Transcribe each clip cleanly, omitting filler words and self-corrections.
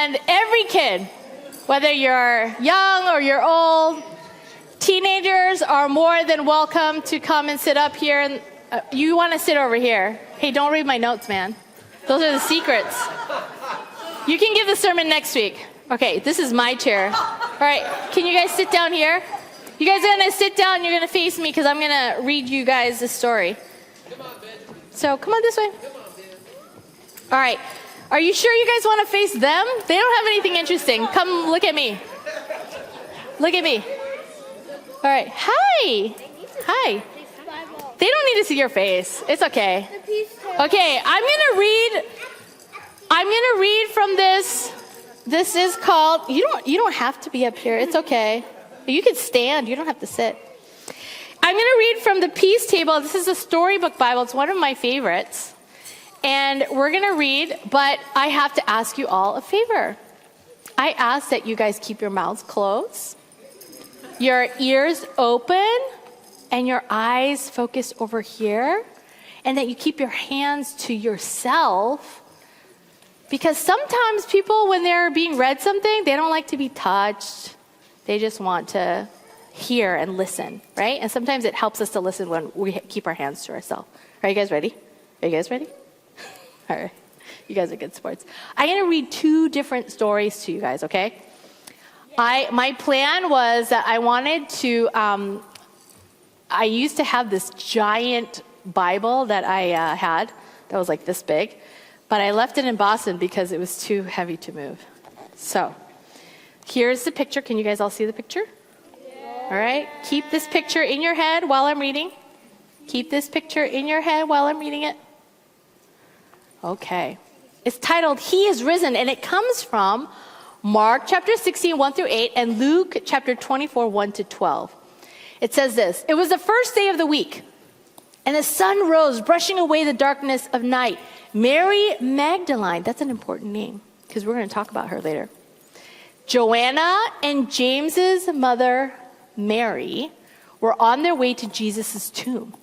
And every kid, whether you're young or you're old, teenagers are more than welcome to come and sit up here. And you want to sit over here. Hey, don't read my notes, man. Those are the secrets. You can give the sermon next week. Okay, this is my chair. All right, can you guys sit down here? You guys are going to sit down. You're going to face me because I'm going to read you guys a story. Come on, Ben. So come on this way. Come on, Ben. All right. Are you sure you guys want to face them? They don't have anything interesting. Come look at me. Look at me. All right. Hi. Hi. They don't need to see your face. It's okay. Okay, I'm going to read from this. This is called, you don't have to be up here. It's okay. You can stand. You don't have to sit. I'm going to read from the Peace Table. This is a storybook Bible. It's one of my favorites. And we're going to read, but I have to ask you all a favor. I ask that you guys keep your mouths closed, your ears open, and your eyes focused over here, and that you keep your hands to yourself. Because sometimes people, when they're being read something, they don't like to be touched. They just want to hear and listen, right? And sometimes it helps us to listen when we keep our hands to ourselves. Are you guys ready? Are you guys ready? All right. You guys are good sports. I'm going to read 2 different stories to you guys, okay? My plan was that I wanted to, I used to have this giant Bible that I had that was like this big, but I left it in Boston because it was too heavy to move. So here's the picture. Can you guys all see the picture? Yeah. All right. Keep this picture in your head while I'm reading. Keep this picture in your head while I'm reading it. Okay. It's titled, He is Risen, and it comes from Mark chapter 16, 1 through 8, and Luke chapter 24, 1 to 12. It says this: It was the first day of the week, and the sun rose, brushing away the darkness of night. Mary Magdalene, that's an important name, because we're going to talk about her later. Joanna and James's mother, Mary, were on their way to Jesus' tomb.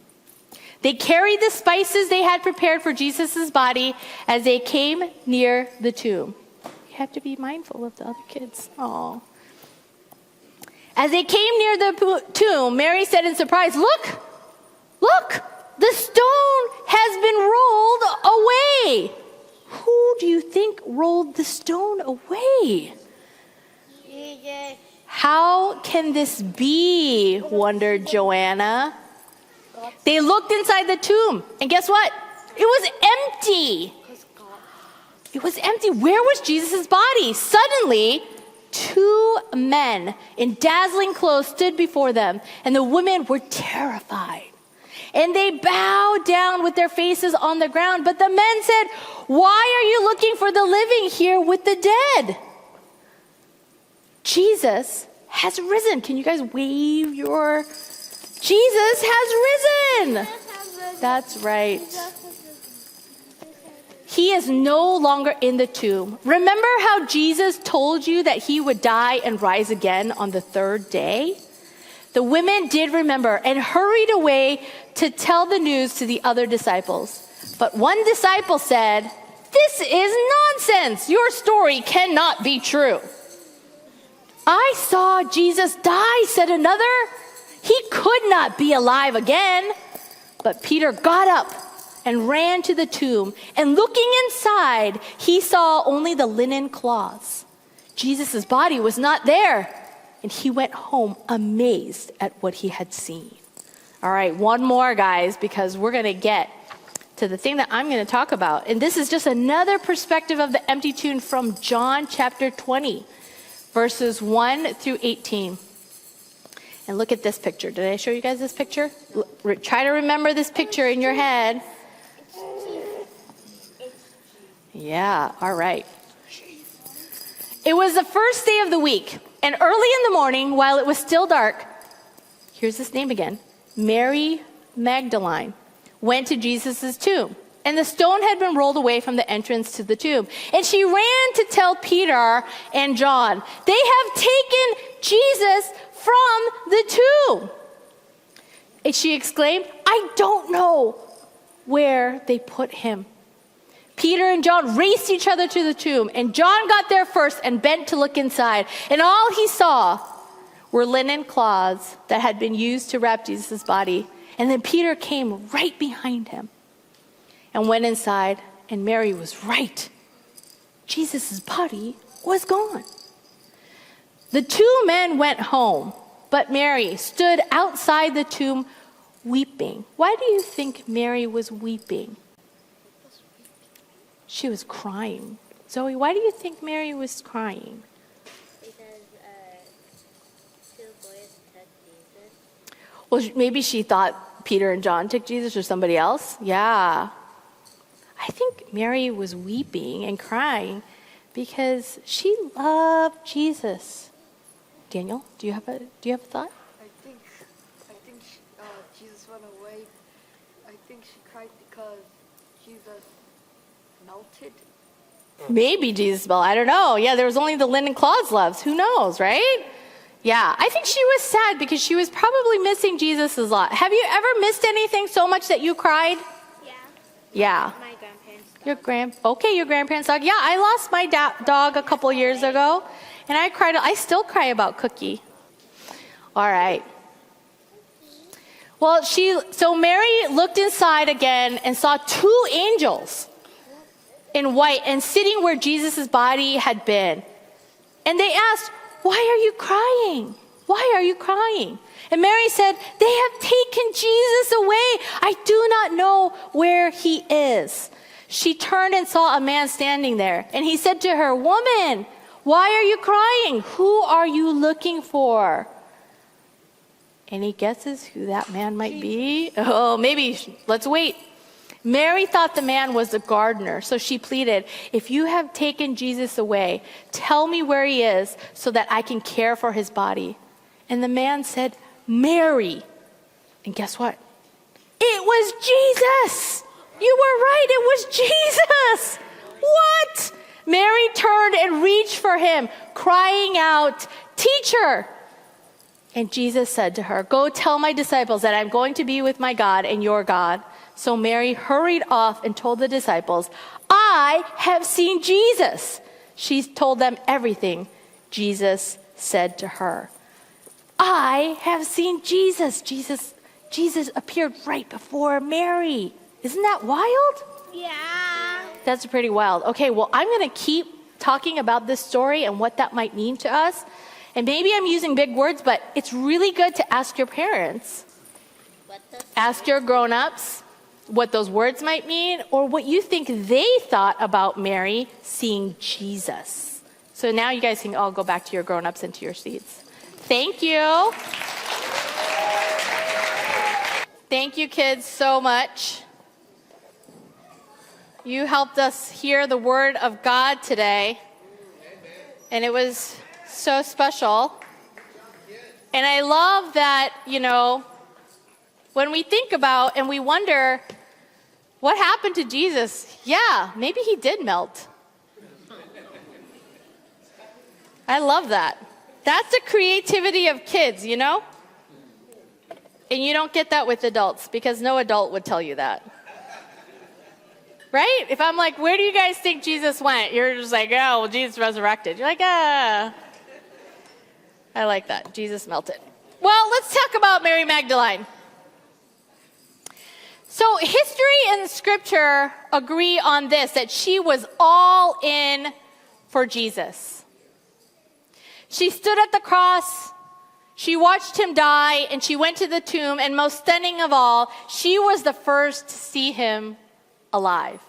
They carried the spices they had prepared for Jesus' body as they came near the tomb. You have to be mindful of the other kids. Aww. As they came near the tomb, Mary said in surprise, Look, the stone has been rolled away. Who do you think rolled the stone away? Jesus. How can this be? Wondered Joanna. They looked inside the tomb, and guess what? It was empty. It was empty. Where was Jesus' body? Suddenly, 2 men in dazzling clothes stood before them, and the women were terrified. And they bowed down with their faces on the ground. But the men said, Why are you looking for the living here with the dead? Jesus has risen. Can you guys wave your... Jesus has risen. That's right. He is no longer in the tomb. Remember how Jesus told you that he would die and rise again on the 3rd day? The women did remember and hurried away to tell the news to the other disciples. But one disciple said, This is nonsense. Your story cannot be true. I saw Jesus die, said another. He could not be alive again. But Peter got up and ran to the tomb, and looking inside, he saw only the linen cloths. Jesus' body was not there, and he went home amazed at what he had seen. All right, one more, guys, because we're going to get to the thing that I'm going to talk about. And this is just another perspective of the empty tomb from John chapter 20, verses 1 through 18. And look at this picture. Did I show you guys this picture? Try to remember this picture in your head. Yeah, all right. It was the first day of the week, and early in the morning, while it was still dark, here's this name again, Mary Magdalene, went to Jesus' tomb. And the stone had been rolled away from the entrance to the tomb. And she ran to tell Peter and John, They have taken Jesus from the tomb. And she exclaimed, I don't know where they put him. Peter and John raced each other to the tomb, and John got there first and bent to look inside. And all he saw were linen cloths that had been used to wrap Jesus' body. And then Peter came right behind him and went inside, and Mary was right. Jesus' body was gone. The two men went home, but Mary stood outside the tomb weeping. Why do you think Mary was weeping? She was crying. Zoe, why do you think Mary was crying? Because two boys took Jesus. Well, maybe she thought Peter and John took Jesus or somebody else. Yeah. I think Mary was weeping and crying because she loved Jesus. Daniel, do you have a thought? I think Jesus went away. I think she cried because Jesus melted. Maybe Jesus fell. I don't know. Yeah, there was only the linen cloths left. Who knows, right? Yeah, I think she was sad because she was probably missing Jesus a lot. Have you ever missed anything so much that you cried? Yeah. Yeah. My grandparents. Your grandparents' dog. Yeah, I lost my dog a couple years ago, and I cried. I still cry about Cookie. All right. Well, so Mary looked inside again and saw two angels in white and sitting where Jesus' body had been. And they asked, "Why are you crying? Why are you crying?" And Mary said, "They have taken Jesus away. I do not know where he is." She turned and saw a man standing there. And he said to her, "Woman, why are you crying? Who are you looking for?" Any guesses who that man might be? Oh, maybe. Let's wait. Mary thought the man was the gardener, so she pleaded, "If you have taken Jesus away, tell me where he is so that I can care for his body." And the man said, "Mary." And guess what? It was Jesus. You were right, it was Jesus. What? Mary turned and reached for him, crying out, "Teacher." And Jesus said to her, "Go tell my disciples that I'm going to be with my God and your God." So Mary hurried off and told the disciples, "I have seen Jesus." She told them everything Jesus said to her. I have seen Jesus. Jesus appeared right before Mary. Isn't that wild? Yeah. That's pretty wild. Okay, well, I'm going to keep talking about this story and what that might mean to us. And maybe I'm using big words, but it's really good to ask your parents. Ask your grown-ups what those words might mean or what you think they thought about Mary seeing Jesus. So now you guys can all go back to your grown-ups and to your seats. Thank you. Thank you, kids, so much. You helped us hear the word of God today. And it was so special. And I love that, when we think about and we wonder, what happened to Jesus? Yeah, maybe he did melt. I love that. That's the creativity of kids, And you don't get that with adults because no adult would tell you that. Right? If I'm like, where do you guys think Jesus went? You're just like, oh, well, Jesus resurrected. You're like, ah. I like that. Jesus melted. Well, let's talk about Mary Magdalene. So history and scripture agree on this, that she was all in for Jesus. She stood at the cross, she watched him die, and she went to the tomb, and most stunning of all, she was the first to see him alive.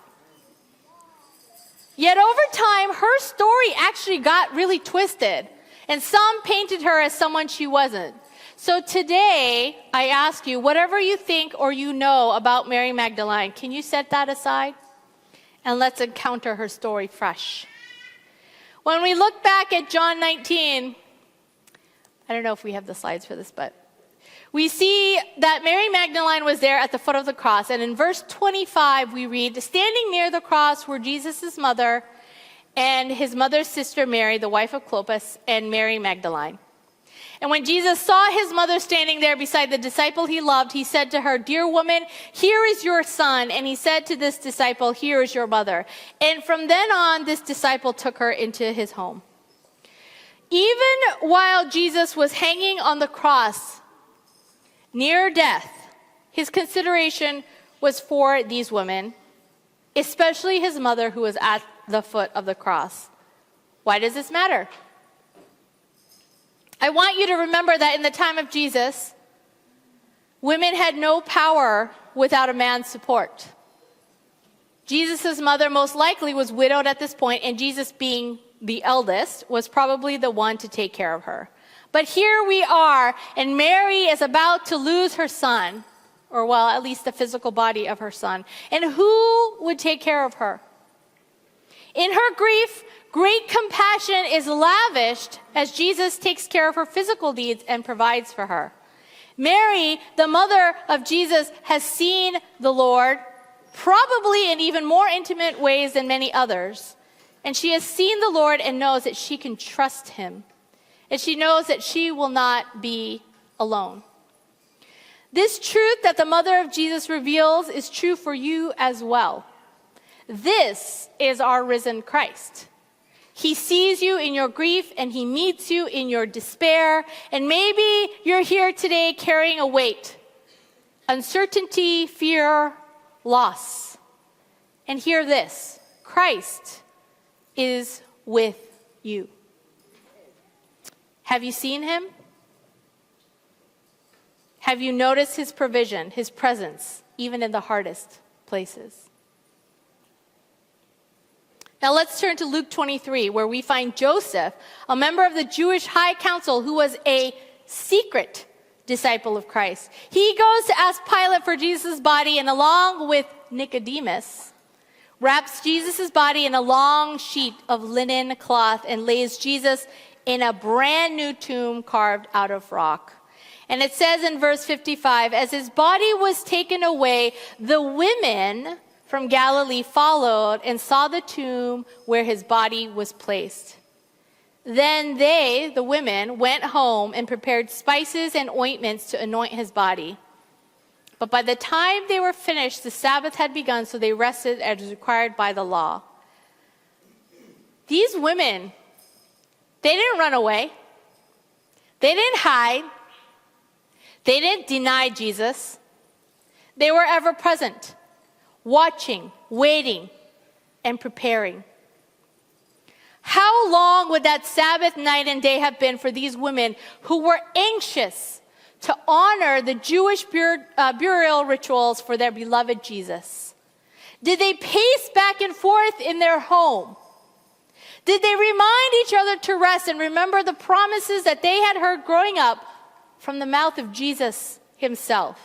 Yet over time, her story actually got really twisted, and some painted her as someone she wasn't. So today, I ask you, whatever you think or you know about Mary Magdalene, can you set that aside? And let's encounter her story fresh. When we look back at John 19, I don't know if we have the slides for this, but we see that Mary Magdalene was there at the foot of the cross. And in verse 25, we read, standing near the cross were Jesus' mother and his mother's sister Mary, the wife of Clopas, and Mary Magdalene. And when Jesus saw his mother standing there beside the disciple he loved, he said to her, "Dear woman, here is your son." And he said to this disciple, "Here is your mother." And from then on, this disciple took her into his home. Even while Jesus was hanging on the cross, near death, his consideration was for these women, especially his mother who was at the foot of the cross. Why does this matter? I want you to remember that in the time of Jesus, women had no power without a man's support. Jesus' mother most likely was widowed at this point, and Jesus, being the eldest, was probably the one to take care of her. But here we are, and Mary is about to lose her son, or well, at least the physical body of her son. And who would take care of her? In her grief, great compassion is lavished as Jesus takes care of her physical needs and provides for her. Mary, the mother of Jesus, has seen the Lord, probably in even more intimate ways than many others. And she has seen the Lord and knows that she can trust him. And she knows that she will not be alone. This truth that the mother of Jesus reveals is true for you as well. This is our risen Christ. He sees you in your grief and he meets you in your despair. And maybe you're here today carrying a weight, uncertainty, fear, loss. And hear this, Christ is with you. Have you seen him? Have you noticed his provision, his presence, even in the hardest places? Now let's turn to Luke 23, where we find Joseph, a member of the Jewish High Council who was a secret disciple of Christ. He goes to ask Pilate for Jesus' body, and along with Nicodemus, wraps Jesus' body in a long sheet of linen cloth and lays Jesus in a brand new tomb carved out of rock. And it says in verse 55, as his body was taken away, the women from Galilee followed and saw the tomb where his body was placed. Then they, the women, went home and prepared spices and ointments to anoint his body. But by the time they were finished, the Sabbath had begun, so they rested as required by the law. These women, they didn't run away. They didn't hide. They didn't deny Jesus. They were ever present, watching, waiting, and preparing. How long would that Sabbath night and day have been for these women who were anxious to honor the Jewish burial rituals for their beloved Jesus? Did they pace back and forth in their home? Did they remind each other to rest and remember the promises that they had heard growing up from the mouth of Jesus himself?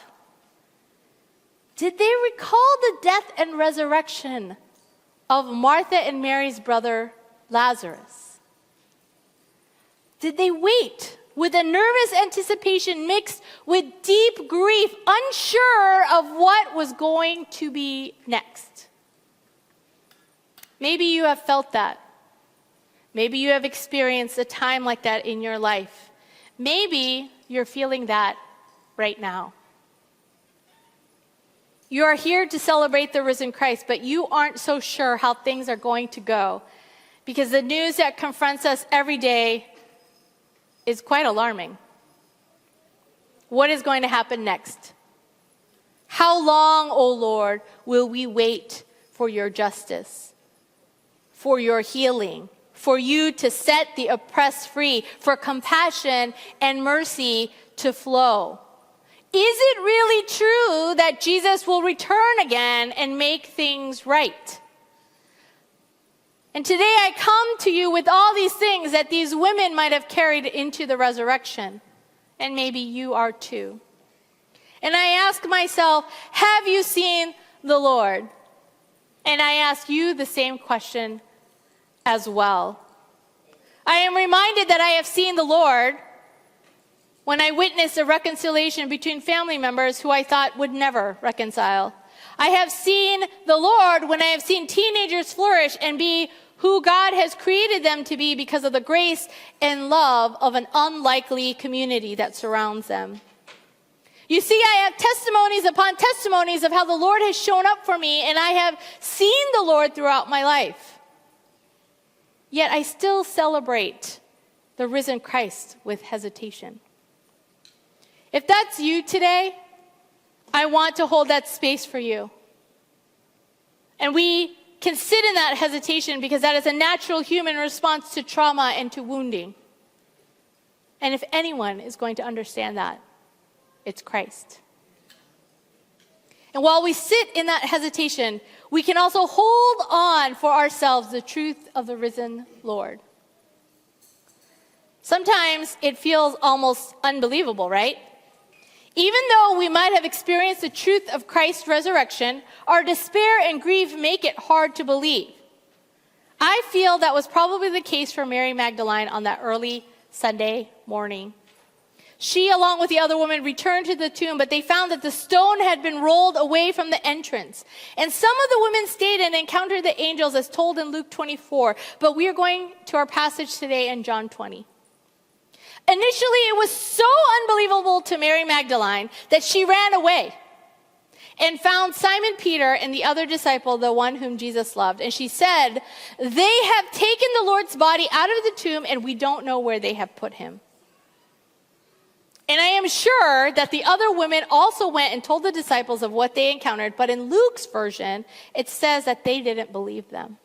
Did they recall the death and resurrection of Martha and Mary's brother Lazarus? Did they wait with a nervous anticipation mixed with deep grief, unsure of what was going to be next? Maybe you have felt that. Maybe you have experienced a time like that in your life. Maybe you're feeling that right now. You are here to celebrate the risen Christ, but you aren't so sure how things are going to go because the news that confronts us every day is quite alarming. What is going to happen next? How long, O Lord, will we wait for your justice, for your healing, for you to set the oppressed free, for compassion and mercy to flow? Is it really true that Jesus will return again and make things right? And today I come to you with all these things that these women might have carried into the resurrection. And maybe you are too. And I ask myself, have you seen the Lord? And I ask you the same question as well. I am reminded that I have seen the Lord when I witnessed a reconciliation between family members who I thought would never reconcile. I have seen the Lord when I have seen teenagers flourish and be who God has created them to be because of the grace and love of an unlikely community that surrounds them. You see, I have testimonies upon testimonies of how the Lord has shown up for me, and I have seen the Lord throughout my life. Yet I still celebrate the risen Christ with hesitation. If that's you today, I want to hold that space for you. And we can sit in that hesitation because that is a natural human response to trauma and to wounding. And if anyone is going to understand that, it's Christ. And while we sit in that hesitation, we can also hold on for ourselves the truth of the risen Lord. Sometimes it feels almost unbelievable, right? Even though we might have experienced the truth of Christ's resurrection, our despair and grief make it hard to believe. I feel that was probably the case for Mary Magdalene on that early Sunday morning. She, along with the other woman, returned to the tomb, but they found that the stone had been rolled away from the entrance. And some of the women stayed and encountered the angels as told in Luke 24. But we are going to our passage today in John 20. Initially, it was so unbelievable to Mary Magdalene that she ran away and found Simon Peter and the other disciple, the one whom Jesus loved. And she said, "They have taken the Lord's body out of the tomb, and we don't know where they have put him." And I am sure that the other women also went and told the disciples of what they encountered, but in Luke's version, it says that they didn't believe them.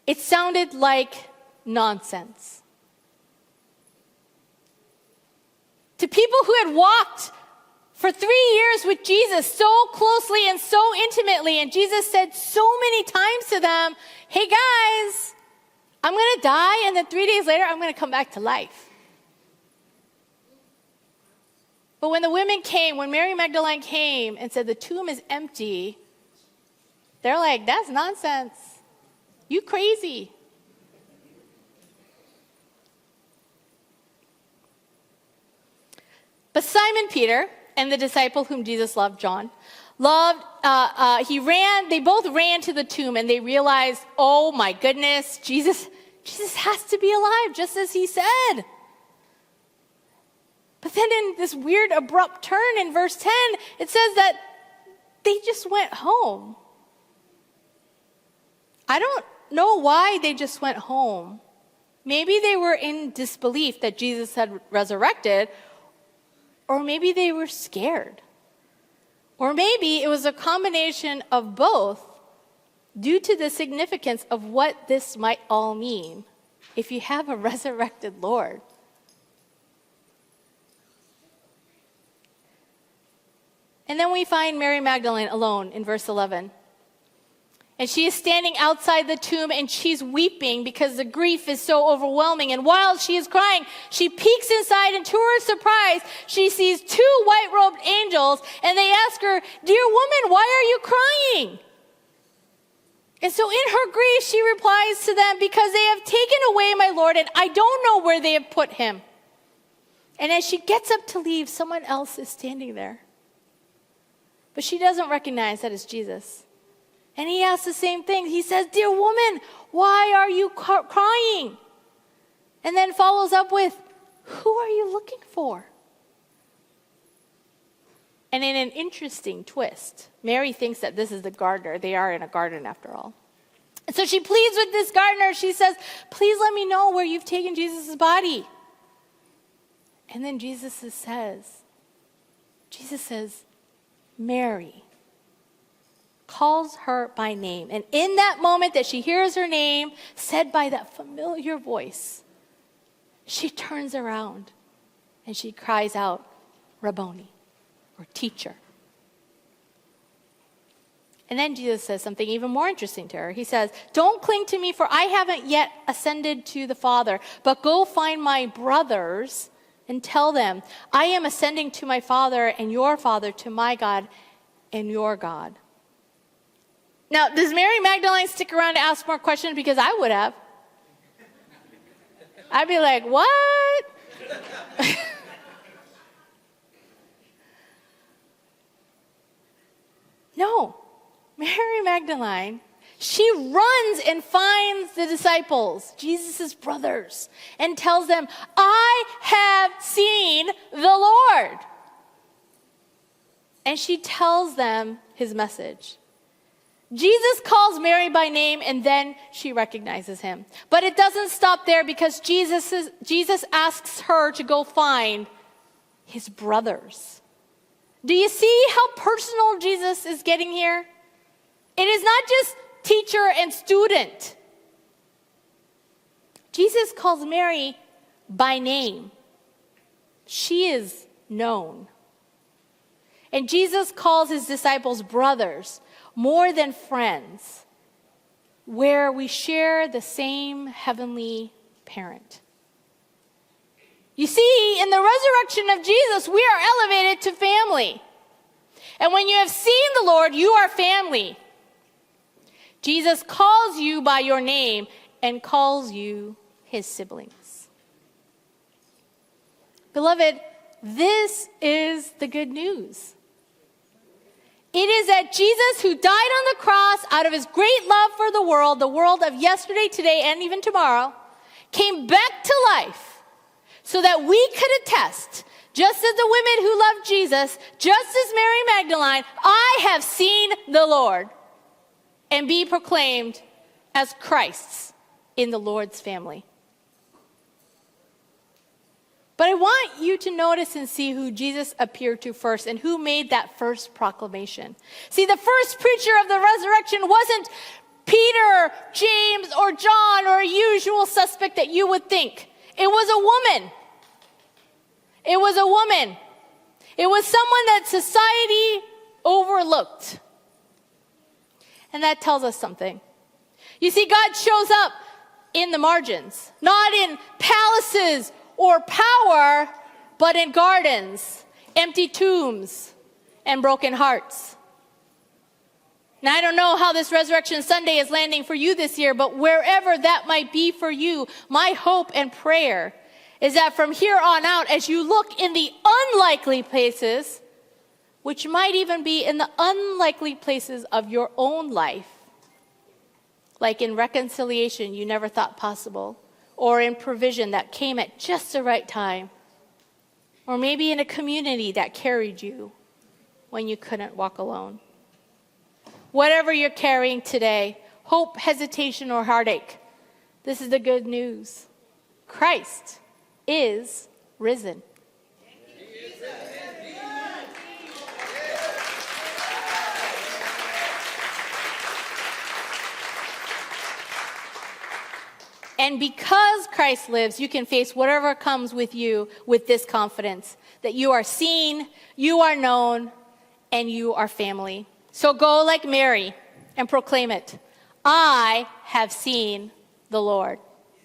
It sounded like nonsense. To people who had walked for 3 years with Jesus so closely and so intimately, and Jesus said so many times to them, "Hey guys, I'm going to die, and then 3 days later, I'm going to come back to life." But when the women came, when Mary Magdalene came and said the tomb is empty, they're like, "That's nonsense. You crazy." But Simon Peter and the disciple whom Jesus loved, John, they both ran to the tomb, and they realized, oh my goodness, Jesus has to be alive, just as he said. But then in this weird abrupt turn in verse 10, it says that they just went home. I don't know why they just went home. Maybe they were in disbelief that Jesus had resurrected, or maybe they were scared. Or maybe it was a combination of both due to the significance of what this might all mean if you have a resurrected Lord. And then we find Mary Magdalene alone in verse 11. And she is standing outside the tomb, and she's weeping because the grief is so overwhelming. And while she is crying, she peeks inside, and to her surprise, she sees 2 white-robed angels, and they ask her, "Dear woman, why are you crying?" And so in her grief, she replies to them, "Because they have taken away my Lord, and I don't know where they have put him." And as she gets up to leave, someone else is standing there. But she doesn't recognize that it's Jesus. And he asks the same thing. He says, "Dear woman, why are you crying?" And then follows up with, "Who are you looking for?" And in an interesting twist, Mary thinks that this is the gardener. They are in a garden after all. And so she pleads with this gardener. She says, "Please let me know where you've taken Jesus' body." And then Jesus says, "Mary," calls her by name. And in that moment that she hears her name said by that familiar voice, she turns around and she cries out, "Rabboni," or teacher. And then Jesus says something even more interesting to her. He says, "Don't cling to me, for I haven't yet ascended to the Father, but go find my brothers and tell them, I am ascending to my Father and your Father, to my God and your God." Now, does Mary Magdalene stick around to ask more questions? Because I would have. I'd be like, "What?" No. Mary Magdalene She runs and finds the disciples, Jesus' brothers, and tells them, I have seen the Lord. And she tells them his message. Jesus calls Mary by name, and then she recognizes him. But it doesn't stop there, because Jesus asks her to go find his brothers. Do you see how personal Jesus is getting here? It is not just teacher and student. Jesus calls Mary by name. She is known. And Jesus calls his disciples brothers, more than friends, where we share the same heavenly parent. You see, in the resurrection of Jesus, we are elevated to family. And when you have seen the Lord, you are family. Jesus calls you by your name and calls you his siblings. Beloved, this is the good news. It is that Jesus, who died on the cross out of his great love for the world of yesterday, today, and even tomorrow, came back to life so that we could attest, just as the women who loved Jesus, just as Mary Magdalene, I have seen the Lord, and be proclaimed as Christ's in the Lord's family. But I want you to notice and see who Jesus appeared to first and who made that first proclamation. See, the first preacher of the resurrection wasn't Peter, James, or John, or a usual suspect that you would think. It was a woman. It was a woman. It was someone that society overlooked. And that tells us something. You see, God shows up in the margins, not in palaces or power, but in gardens, empty tombs, and broken hearts. Now, I don't know how this Resurrection Sunday is landing for you this year, but wherever that might be for you, my hope and prayer is that from here on out, as you look in the unlikely places, which might even be in the unlikely places of your own life, like in reconciliation you never thought possible, or in provision that came at just the right time, or maybe in a community that carried you when you couldn't walk alone. Whatever you're carrying today, hope, hesitation, or heartache, this is the good news. Christ is risen. And because Christ lives, you can face whatever comes with you with this confidence that you are seen, you are known, and you are family. So go like Mary and proclaim it. I have seen the Lord.